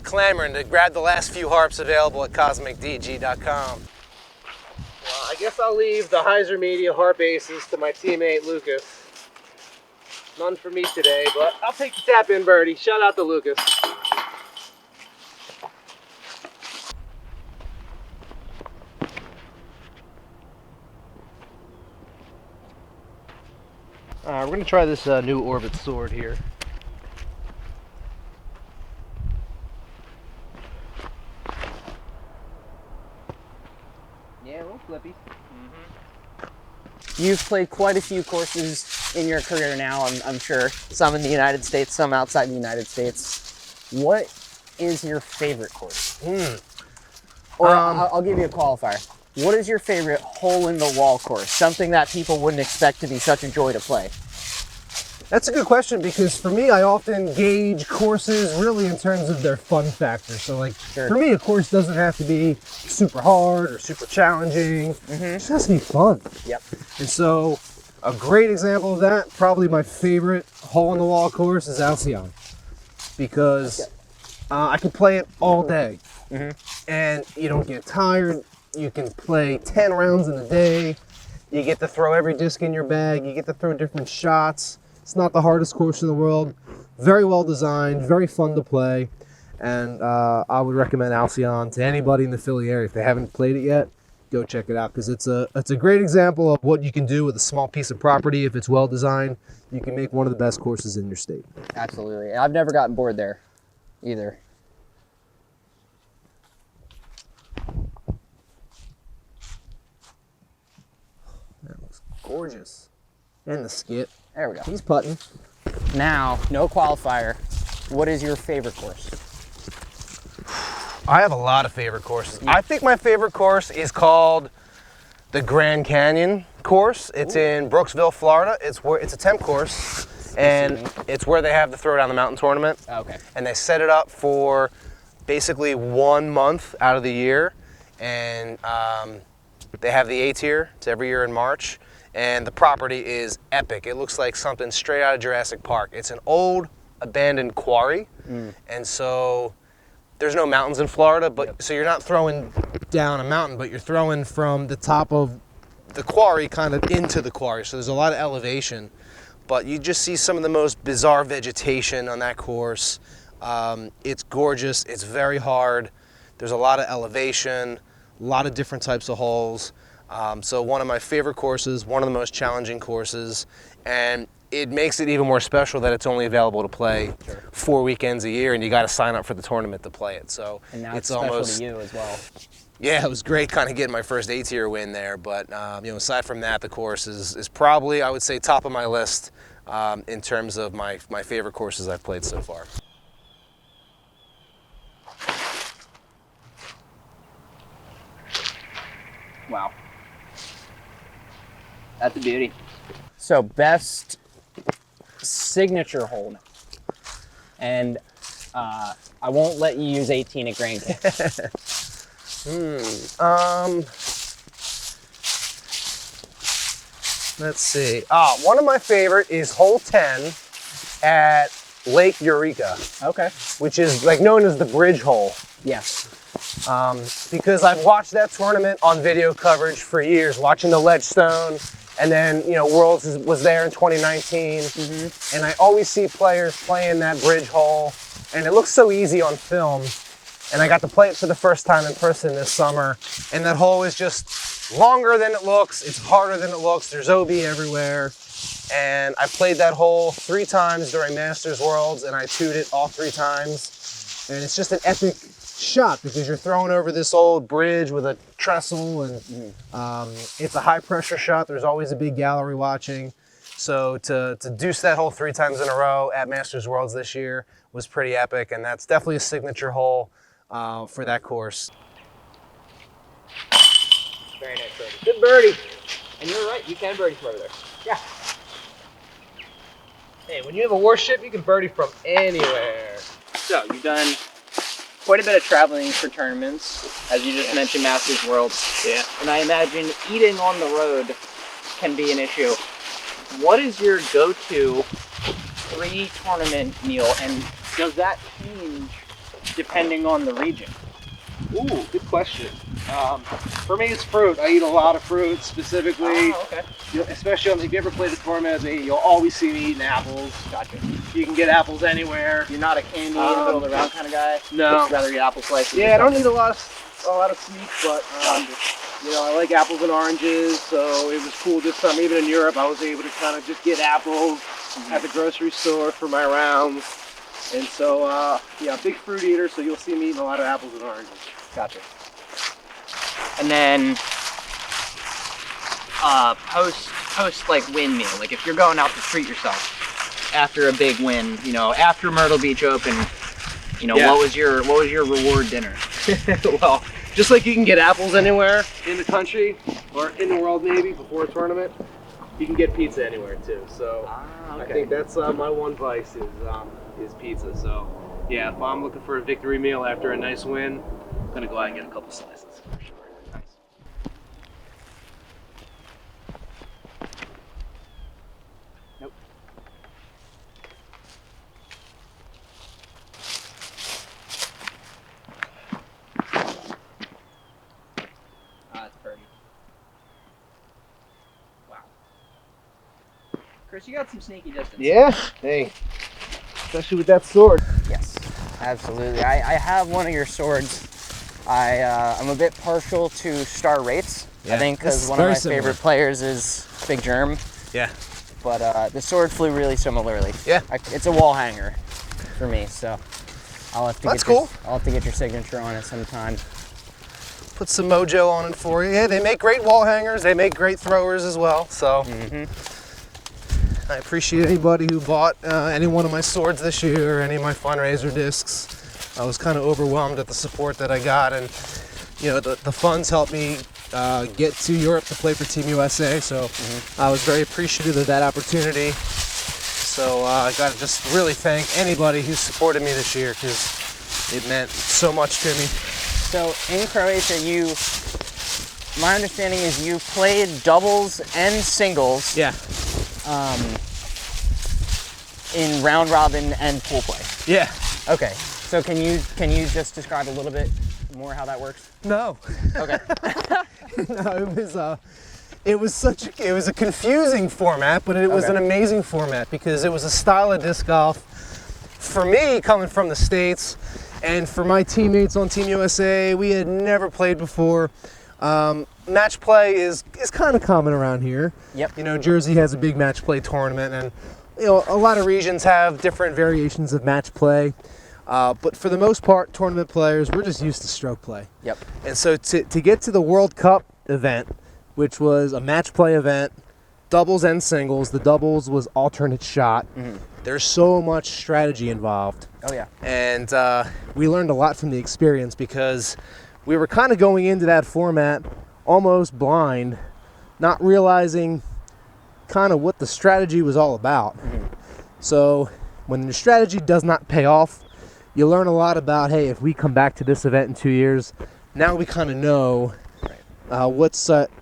clamoring to grab the last few harps available at cosmicdg.com. Well, I guess I'll leave the Hyzer Media harp aces to my teammate Lucas. None for me today, but I'll take the tap in birdie. Shout out to Lucas. We're going to try this new Orbit sword here. Yeah, a little flippy. You've played quite a few courses in your career now, I'm sure. Some in the United States, some outside the United States. What is your favorite course? Or I'll give you a qualifier. What is your favorite hole-in-the-wall course? Something that people wouldn't expect to be such a joy to play. That's a good question because for me, I often gauge courses really in terms of their fun factor. So like, for me, a course doesn't have to be super hard or super challenging. It just has to be fun. Yep. And so a great example of that, probably my favorite hole-in-the-wall course is Alcyon because I can play it all day and you don't get tired. You can play 10 rounds in a day. You get to throw every disc in your bag. You get to throw different shots. It's not the hardest course in the world. Very well designed, very fun to play. And I would recommend Alcyon to anybody in the Philly area. If they haven't played it yet, go check it out because it's a great example of what you can do with a small piece of property. If it's well designed, you can make one of the best courses in your state. Absolutely. I've never gotten bored there either. That looks gorgeous. And the skit. There we go. He's putting. Now, no qualifier. What is your favorite course? I have a lot of favorite courses. I think my favorite course is called the Grand Canyon course. It's in Brooksville, Florida. It's a temp course, and it's where they have the Throw Down the Mountain tournament. Okay. And they set it up for basically 1 month out of the year, and they have the A tier. It's every year in March, and the property is epic. It looks like something straight out of Jurassic Park. It's an old abandoned quarry, and so there's no mountains in Florida, but so you're not throwing down a mountain, but you're throwing from the top of the quarry kind of into the quarry. So there's a lot of elevation, but you just see some of the most bizarre vegetation on that course. It's gorgeous. It's very hard. There's a lot of elevation, a lot of different types of holes. So one of my favorite courses, one of the most challenging courses, and it makes it even more special that it's only available to play 4 weekends a year, and you got to sign up for the tournament to play it. So And now it's special almost to you as well. Yeah, it was great kind of getting my first A-tier win there, but aside from that, the course is probably, I would say, top of my list in terms of my favorite courses I've played so far. Wow. That's a beauty. So best signature hole now. And I won't let you use 18 at Grand Canyon. Let's see. One of my favorite is hole 10 at Lake Eureka. Okay. Which is like known as the bridge hole. Yes. Because I've watched that tournament on video coverage for years, watching the Ledgestone, and then Worlds was there in 2019, and I always see players playing that bridge hole, and it looks so easy on film. And I got to play it for the first time in person this summer, and that hole is just longer than it looks. It's harder than it looks. There's OB everywhere, and I played that hole 3 times during Masters Worlds, and I 2'd it all 3 times, and it's just an epic shot because you're throwing over this old bridge with a trestle, and it's a high pressure shot. There's always a big gallery watching. So to deuce that hole 3 times in a row at Masters Worlds this year was pretty epic, and that's definitely a signature hole for that course. Very nice birdie. Good birdie. And you're right, you can birdie from over there. Yeah. Hey, when you have a warship, you can birdie from anywhere. So you've done quite a bit of traveling for tournaments, as you just mentioned, Masters Worlds. Yeah. And I imagine eating on the road can be an issue. What is your go-to pre-tournament meal, and does that change depending on the region? Ooh, good question. For me, it's fruit. I eat a lot of fruit, specifically. Oh, okay. Especially if you ever played a tournament with me, you'll always see me eating apples. Gotcha. You can get apples anywhere. You're not a candy in the middle of the round kind of guy? No. Just rather eat apple slices? Yeah, I don't eat a lot of sweets, but I like apples and oranges. So it was cool this time. Even in Europe, I was able to kind of just get apples at the grocery store for my rounds. And so, big fruit eater. So you'll see me eating a lot of apples and oranges. Gotcha. And then post like win meal, like if you're going out to treat yourself after a big win, after Myrtle Beach Open, what was your reward dinner? Well, just like you can get apples anywhere in the country or in the world maybe before a tournament, you can get pizza anywhere too. So okay. I think that's my one vice is pizza. So yeah, if I'm looking for a victory meal after a nice win, I'm gonna go out and get a couple slices for sure. Nice. Nope. That's pretty. Wow. Chris, you got some sneaky distance. Yeah. Hey. Especially with that sword. Yes, absolutely. I have one of your swords. I'm a bit partial to Star Rates. Yeah, I think because one of my favorite players is Big Germ. Yeah. But the sword flew really similarly. Yeah. It's a wall hanger for me, so I'll have to That's cool. I'll have to get your signature on it sometime. Put some mojo on it for you. Yeah, they make great wall hangers. They make great throwers as well. So I appreciate anybody who bought any one of my swords this year or any of my fundraiser discs. I was kind of overwhelmed at the support that I got, and the funds helped me get to Europe to play for Team USA. So I was very appreciative of that opportunity. So I got to just really thank anybody who supported me this year, because it meant so much to me. So in Croatia, my understanding is you played doubles and singles. Yeah. In round robin and pool play. Yeah. Okay. So can you just describe a little bit more how that works? No. Okay. No, it was a confusing format, but it was an amazing format, because it was a style of disc golf for me coming from the States, and for my teammates on Team USA, we had never played before. Match play is kind of common around here. Yep. Jersey has a big match play tournament, and a lot of regions have different variations of match play. But for the most part, tournament players, we're just used to stroke play. Yep. And so to get to the World Cup event, which was a match play event, doubles and singles, the doubles was alternate shot. There's so much strategy involved. Oh yeah. And we learned a lot from the experience, because we were kind of going into that format almost blind, not realizing kind of what the strategy was all about. So when the strategy does not pay off, you learn a lot about, hey, if we come back to this event in 2 years, now we kind of know what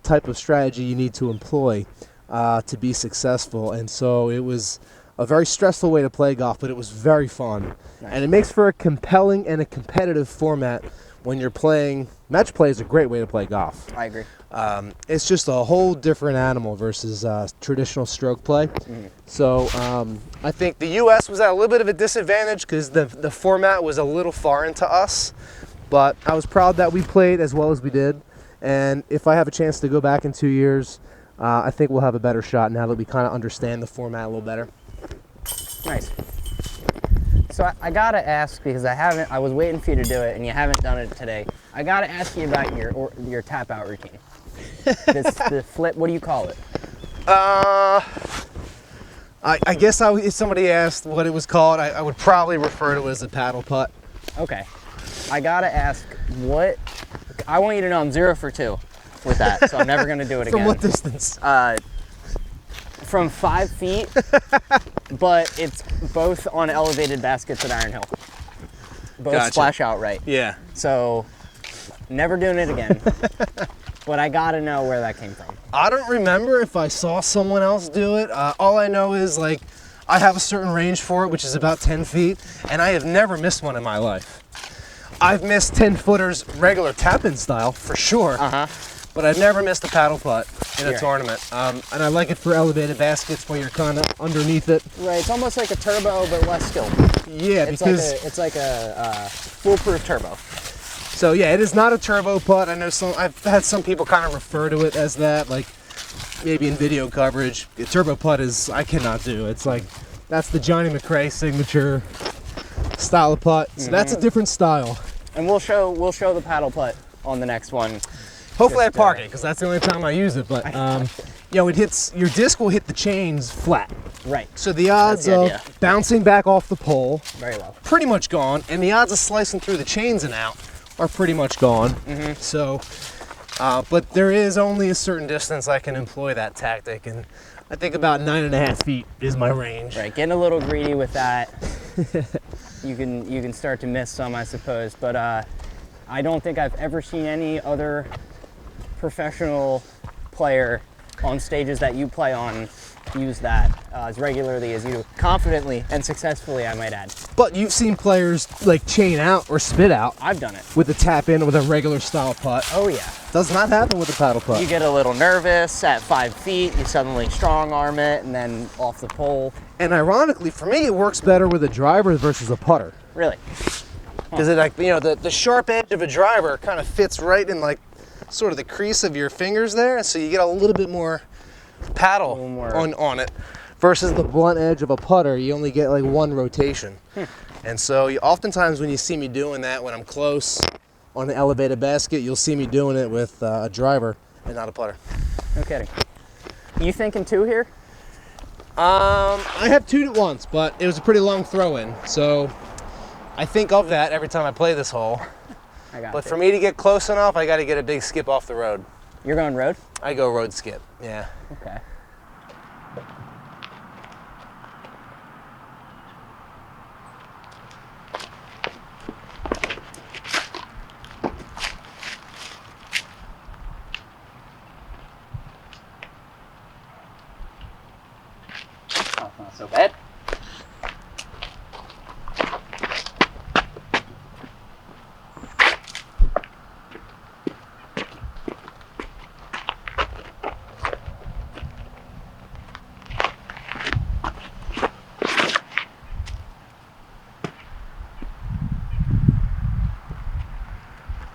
type of strategy you need to employ to be successful. And so it was a very stressful way to play golf, but it was very fun. Nice. And it makes for a compelling and a competitive format when you're playing. Match play is a great way to play golf. I agree. It's just a whole different animal versus traditional stroke play. So I think the U.S. was at a little bit of a disadvantage, because the format was a little foreign to us. But I was proud that we played as well as we did. And if I have a chance to go back in 2 years, I think we'll have a better shot now that we kind of understand the format a little better. Nice. So I gotta ask, because I was waiting for you to do it, and you haven't done it today. I gotta ask you about your tap out routine. The flip, what do you call it? I guess if somebody asked what it was called, I would probably refer to it as a paddle putt. Okay. I gotta ask, I want you to know I'm 0 for 2 with that, so I'm never gonna do it again. From what distance? From 5 feet, but it's both on elevated baskets at Iron Hill. Both Gotcha. splash out right. Yeah. So, never doing it again. But I gotta know where that came from. I don't remember if I saw someone else do it. All I know is, like, I have a certain range for it, which is about 10 feet, and I have never missed one in my life. I've missed 10-footers regular tap-in style, for sure. But I've never missed a paddle putt in a tournament. And I like it for elevated baskets where you're kind of underneath it. Right, it's almost like a turbo, but less skill. Yeah, because it's like a foolproof turbo. So yeah, it is not a turbo putt. I know I've had some people kind of refer to it as that, like maybe in video coverage. A turbo putt I cannot do. It's like, that's the Johnny McRae signature style of putt. So that's a different style. And we'll show the paddle putt on the next one. Hopefully I park it, because that's the only time I use it. But it hits, your disc will hit the chains flat. Right. So the odds of bouncing back off the pole, very low, pretty much gone, and the odds of slicing through the chains and out are pretty much gone. So, but there is only a certain distance I can employ that tactic, and I think about 9.5 feet is my range. Right, getting a little greedy with that. You can start to miss some, I suppose, but I don't think I've ever seen any other professional player on stages that you play on use that as regularly as you do. Confidently and successfully, I might add. But you've seen players like chain out or spit out. I've done it. With a tap in with a regular style putt. Oh yeah. Does not happen with a paddle putt. You get a little nervous at 5 feet, you suddenly strong arm it, and then off the pole. And ironically, for me, it works better with a driver versus a putter. Really? Because the sharp edge of a driver kind of fits right in like sort of the crease of your fingers there, so you get a little bit more paddle on it, versus the blunt edge of a putter, you only get like one rotation. And so oftentimes when you see me doing that, when I'm close on the elevated basket, you'll see me doing it with a driver and not a putter. No kidding. You thinking 2 here? I have 2 at once, but it was a pretty long throw in, so I think of that every time I play this hole. But for me to get close enough, I got to get a big skip off the road. You're going road? I go road skip, yeah. Okay. Oh, not so bad.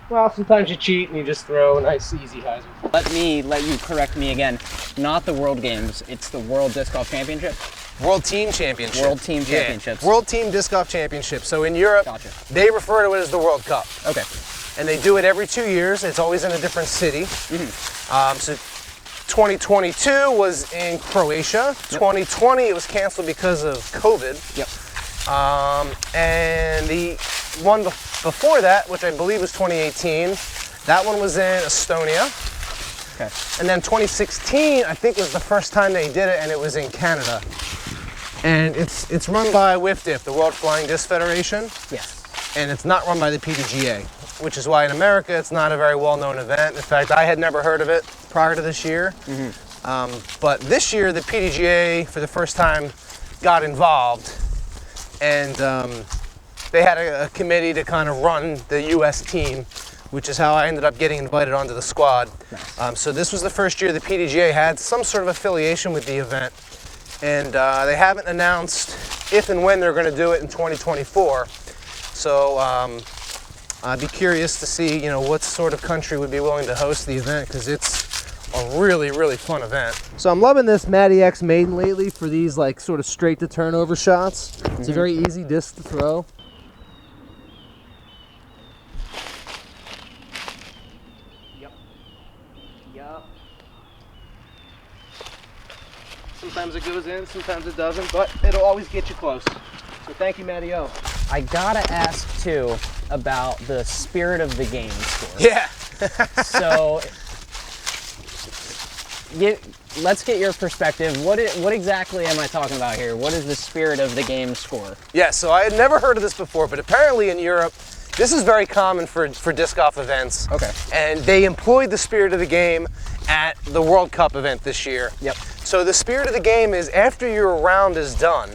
Well, sometimes you cheat and you just throw a nice, easy hyzer. Let you correct me again. Not the World Games, it's the World Disc Golf Championship? World Team Championship. World Team Championships. Yeah. World Team Disc Golf Championship. So in Europe, Gotcha. they refer to it as the World Cup. Okay. And they do it every 2 years. It's always in a different city. So 2022 was in Croatia. Yep. 2020, it was canceled because of COVID. Yep. And the one before that, which I believe was 2018, that one was in Estonia. Okay. And then 2016, I think, was the first time they did it, and it was in Canada. And it's run by WFDF, the World Flying Disc Federation. Yes. And it's not run by the PDGA, which is why in America it's not a very well-known event. In fact, I had never heard of it prior to this year. But this year, the PDGA, for the first time, got involved. And they had a committee to kind of run the U.S. team, which is how I ended up getting invited onto the squad. Nice. So this was the first year the PDGA had some sort of affiliation with the event. And they haven't announced if and when they're going to do it in 2024. So I'd be curious to see, what sort of country would be willing to host the event, because it's a really, really fun event. So I'm loving this Matty X Maiden lately for these like sort of straight to turnover shots. It's a very easy disc to throw. Yep. Sometimes it goes in, sometimes it doesn't, but it'll always get you close. So thank you, Matty O. I gotta ask too about the spirit of the game score. Yeah. So, let's get your perspective. What exactly am I talking about here? What is the spirit of the game score? Yeah, so I had never heard of this before, but apparently in Europe, this is very common for disc golf events. Okay. And they employed the spirit of the game at the World Cup event this year. Yep. So the spirit of the game is after your round is done,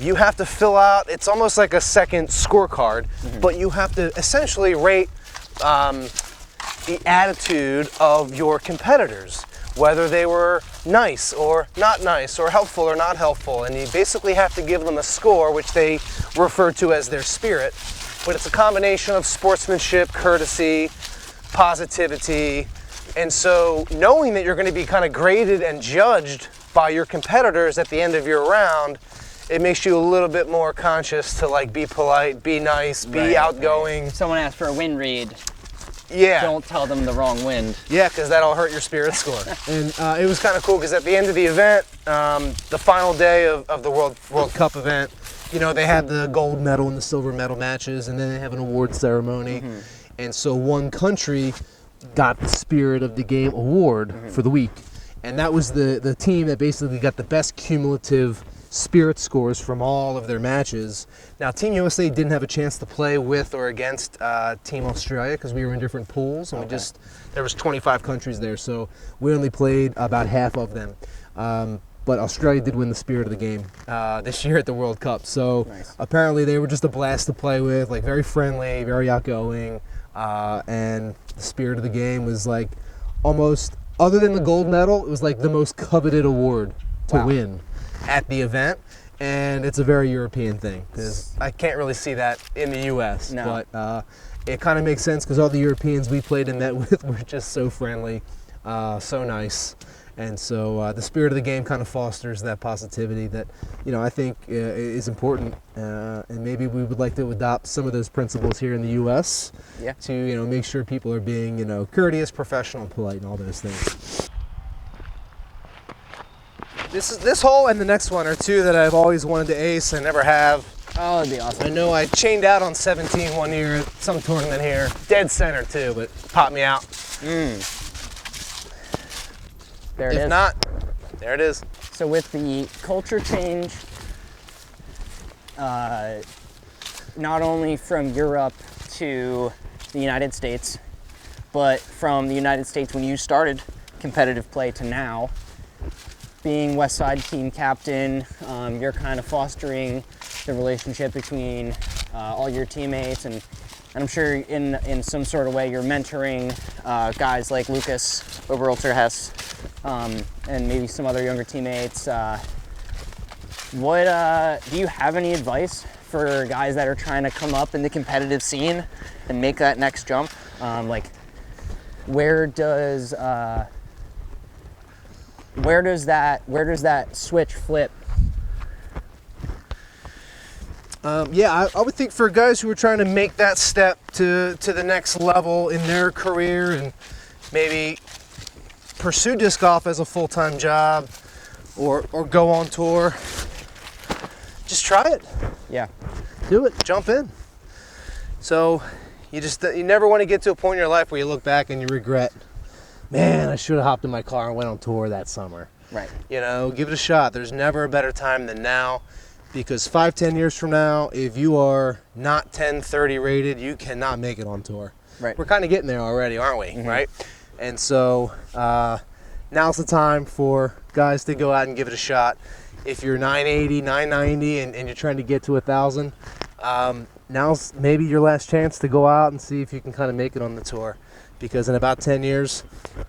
you have to fill out, it's almost like a second scorecard, but you have to essentially rate the attitude of your competitors, whether they were nice or not nice, or helpful or not helpful. And you basically have to give them a score, which they refer to as their spirit. But it's a combination of sportsmanship, courtesy, positivity. And so knowing that you're going to be kind of graded and judged by your competitors at the end of your round, it makes you a little bit more conscious to like be polite, be nice, be outgoing. If someone asks for a wind read, Yeah. don't tell them the wrong wind. Yeah, because that'll hurt your spirit score. And it was kind of cool because at the end of the event, the final day of the World Cup event, they had the gold medal and the silver medal matches, and then they have an award ceremony. And so one country got the Spirit of the Game award for the week. And that was the team that basically got the best cumulative spirit scores from all of their matches. Now, Team USA didn't have a chance to play with or against Team Australia because we were in different pools, and there was 25 countries there, so we only played about half of them. But Australia did win the Spirit of the Game this year at the World Cup. So apparently they were just a blast to play with, like very friendly, very outgoing, and the Spirit of the Game was like almost, other than the gold medal, it was like the most coveted award to win at the event. And it's a very European thing because I can't really see that in the U.S. No. But it kind of makes sense because all the Europeans we played and met with were just so friendly, so nice. And so the Spirit of the Game kind of fosters that positivity that, I think is important. And maybe we would like to adopt some of those principles here in the U.S. To, make sure people are being, courteous, professional, polite, and all those things. This hole and the next one are two that I've always wanted to ace. I never have. Oh, that'd be awesome. I know I chained out on 17 one year at some tournament here. Dead center too, but popped me out. There it is. If not, there it is. So with the culture change, not only from Europe to the United States, but from the United States when you started competitive play to now, being Westside team captain, you're kind of fostering the relationship between all your teammates, and I'm sure in some sort of way you're mentoring guys like Lucas Oberholzer-Hess and maybe some other younger teammates. What do you have any advice for guys that are trying to come up in the competitive scene and make that next jump? Like, where does that switch flip? Yeah, I would think for guys who are trying to make that step to the next level in their career and maybe pursue disc golf as a full-time job or go on tour, just try it. Yeah. Do it. Jump in. So you never want to get to a point in your life where you look back and you regret, man, I should have hopped in my car and went on tour that summer. Right. You know, give it a shot. There's never a better time than now, because 5-10 years from now, if you are not 10-30 rated, you cannot make it on tour. Right. We're kind of getting there already, aren't we? Mm-hmm. Right? And so now's the time for guys to go out and give it a shot. If you're 980, 990, and you're trying to get to 1,000, now's maybe your last chance to go out and see if you can kind of make it on the tour. Because in about 10 years,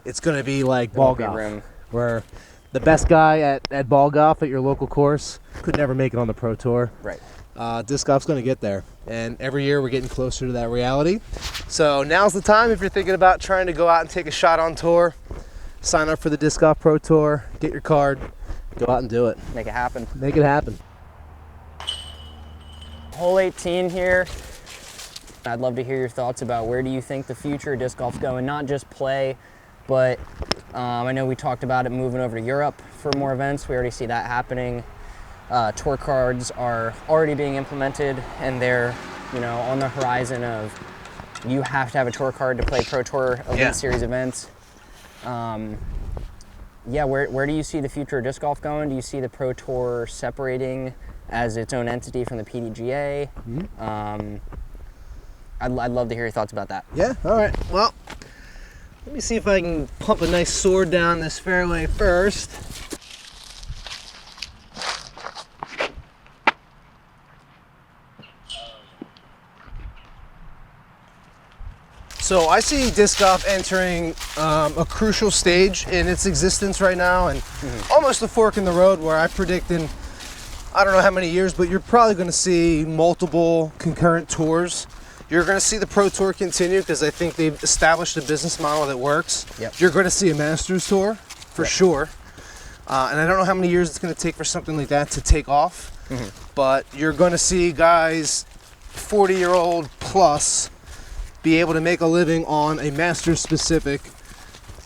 it's going to be like ball golf, where the best guy at ball golf at your local course could never make it on the pro tour. Right. Disc golf's going to get there, and every year we're getting closer to that reality. So now's the time if you're thinking about trying to go out and take a shot on tour. Sign up for the Disc Golf Pro Tour, get your card, go out and do it. Make it happen. Make it happen. Hole 18 here. I'd love to hear your thoughts about where do you think the future of disc golf's going, not just play, but I know we talked about it moving over to Europe for more events. We already see that happening. Tour cards are already being implemented, and they're, on the horizon of you have to have a tour card to play Pro Tour Elite Series events. Where do you see the future of disc golf going? Do you see the Pro Tour separating as its own entity from the PDGA? Mm-hmm. I'd love to hear your thoughts about that. Yeah, all right. Well, let me see if I can pump a nice sword down this fairway first. So I see disc golf entering a crucial stage in its existence right now, and almost a fork in the road where I predict in, I don't know how many years, but you're probably going to see multiple concurrent tours. You're going to see the Pro Tour continue because I think they've established a business model that works. Yep. You're going to see a Masters Tour for sure. And I don't know how many years it's going to take for something like that to take off, but you're going to see guys 40-year-old plus be able to make a living on a Masters specific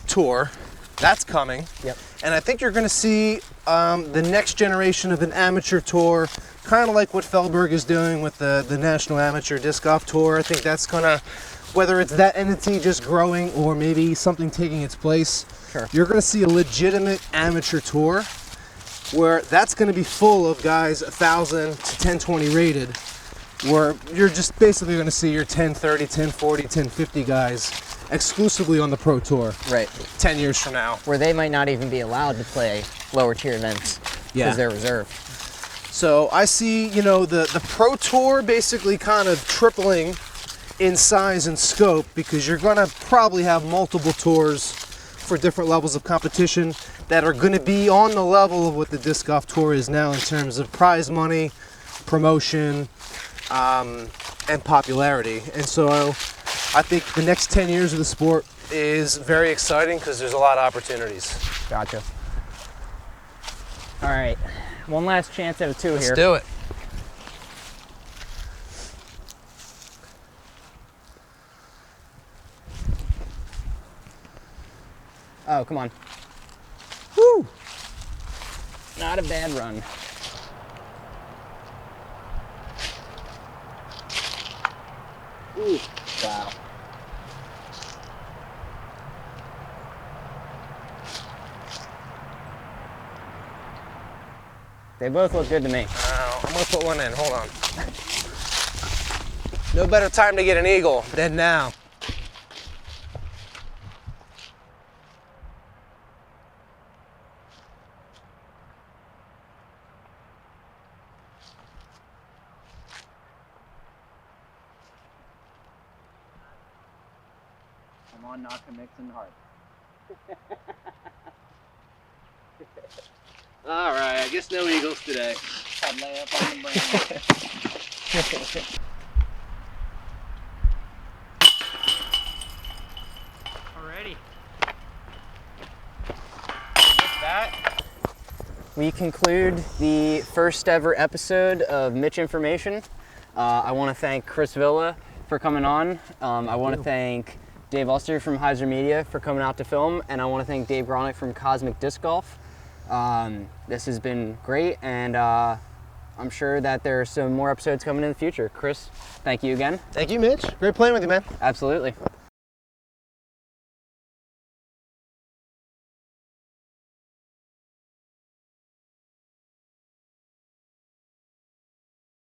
tour. That's coming. Yep. And I think you're going to see the next generation of an amateur tour, kind of like what Feldberg is doing with the National Amateur Disc Golf Tour. I think that's going to, whether it's that entity just growing or maybe something taking its place, you're going to see a legitimate amateur tour where that's going to be full of guys 1,000 to 1020 rated, where you're just basically going to see your 1030, 1040, 1050 guys exclusively on the Pro Tour. Right. 10 years from now. Where they might not even be allowed to play lower tier events because they're reserved. So I see, the Pro Tour basically kind of tripling in size and scope, because you're going to probably have multiple tours for different levels of competition that are going to be on the level of what the Disc Golf Tour is now in terms of prize money, promotion, and popularity. And so I think the next 10 years of the sport is very exciting because there's a lot of opportunities. Gotcha. All right, one last chance out of two here. Let's do it. Oh, come on. Woo! Not a bad run. Ooh. Wow. They both look good to me. I'm gonna put one in, hold on. No better time to get an eagle than now. Come on, not to mix and hard. All right, I guess no eagles today. I'd lay up on the brain. Alrighty. With that, We conclude the first ever episode of Mitch-Information. I want to thank Chris Villa for coming on. I want to thank Dave Ulster from Hyzer Media for coming out to film, and I want to thank Dave Gronick from Cosmic Disc Golf. This has been great, and I'm sure that there are some more episodes coming in the future. Chris, thank you again. Thank you, Mitch. Great playing with you, man. Absolutely.